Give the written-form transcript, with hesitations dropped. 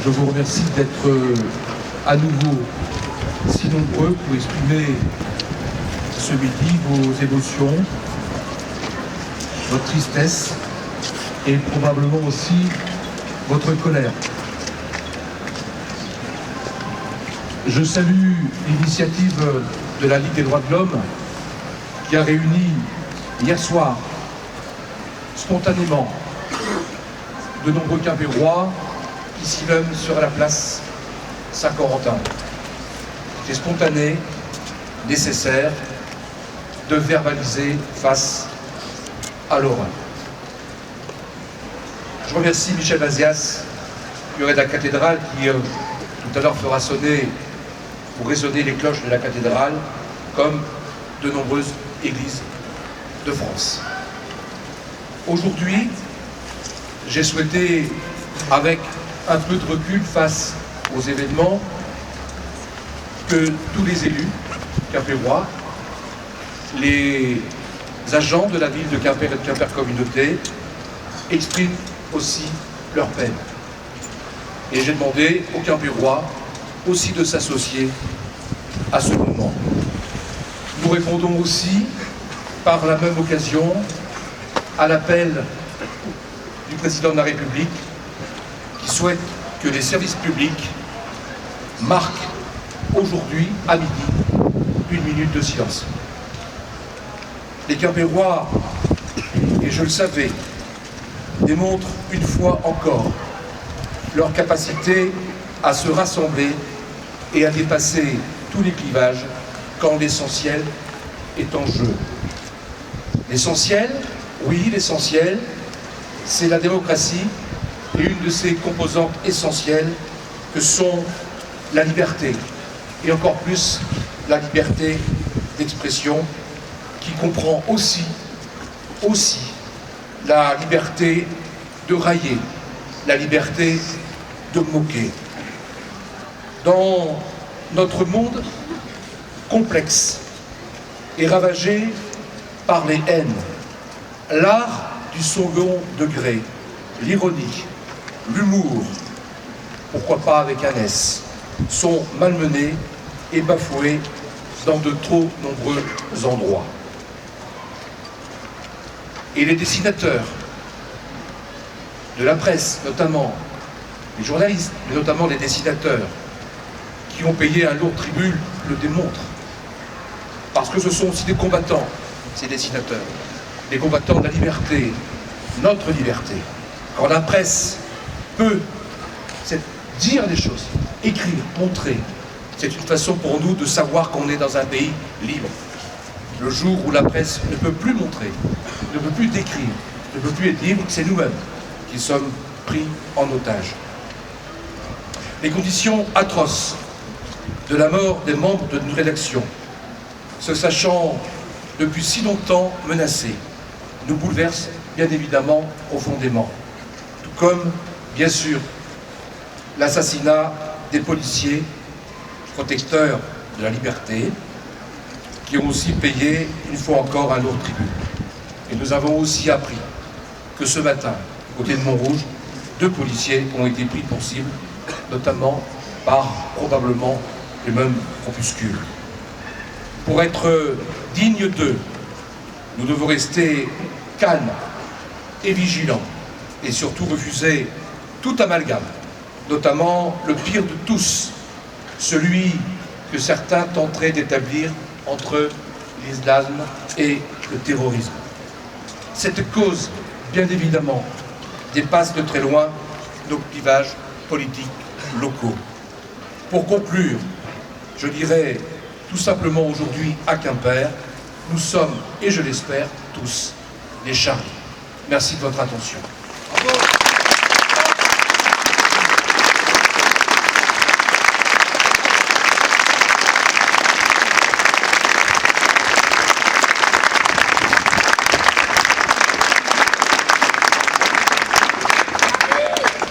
Je vous remercie d'être à nouveau si nombreux pour exprimer ce midi vos émotions, votre tristesse et probablement aussi votre colère. Je salue l'initiative de la Ligue des droits de l'homme qui a réuni hier soir, spontanément, de nombreux Quimpérois ici même sur la place Saint-Corentin. C'est spontané, nécessaire, de verbaliser face à l'horreur. Je remercie Michel Mazias, curé de la cathédrale, qui tout à l'heure fera sonner ou résonner les cloches de la cathédrale, comme de nombreuses églises de France. Aujourd'hui, j'ai souhaité, avec un peu de recul face aux événements, que tous les élus quimpérois, les agents de la ville de Quimper et de Quimper Communauté expriment aussi leur peine. Et j'ai demandé aux Quimpérois aussi de s'associer à ce moment. Nous répondons aussi, par la même occasion, à l'appel du président de la République qui souhaite que les services publics marquent aujourd'hui, à midi, 1 minute de silence. Les Quimpérois, et je le savais, démontrent une fois encore leur capacité à se rassembler et à dépasser tous les clivages quand l'essentiel est en jeu. L'essentiel, oui, l'essentiel, c'est la démocratie et une de ses composantes essentielles que sont la liberté, et encore plus la liberté d'expression, qui comprend aussi la liberté de railler, la liberté de moquer. Dans notre monde complexe et ravagé par les haines, l'art du second degré, l'ironie, l'humour, pourquoi pas avec un S, sont malmenés et bafoués dans de trop nombreux endroits. Et les dessinateurs de la presse, notamment les journalistes, mais notamment les dessinateurs qui ont payé un lourd tribut, le démontrent. Parce que ce sont aussi des combattants, ces dessinateurs, des combattants de la liberté, notre liberté. Quand la presse peut dire des choses, écrire, montrer, c'est une façon pour nous de savoir qu'on est dans un pays libre. Le jour où la presse ne peut plus montrer, ne peut plus décrire, ne peut plus être libre, c'est nous-mêmes qui sommes pris en otage. Les conditions atroces de la mort des membres de notre rédaction, se sachant depuis si longtemps menacés, nous bouleversent bien évidemment profondément. Tout comme, bien sûr, l'assassinat des policiers protecteurs de la liberté, qui ont aussi payé une fois encore un lourd tribut. Et nous avons aussi appris que ce matin, côté de Montrouge, 2 policiers ont été pris pour cible, notamment par probablement les mêmes groupuscules. Pour être dignes d'eux, nous devons rester calmes et vigilants, et surtout refuser tout amalgame, notamment le pire de tous, celui que certains tenteraient d'établir entre l'islam et le terrorisme. Cette cause, bien évidemment, dépasse de très loin nos clivages politiques locaux. Pour conclure, je dirais tout simplement aujourd'hui à Quimper, nous sommes, et je l'espère, tous des Charlie. Merci de votre attention.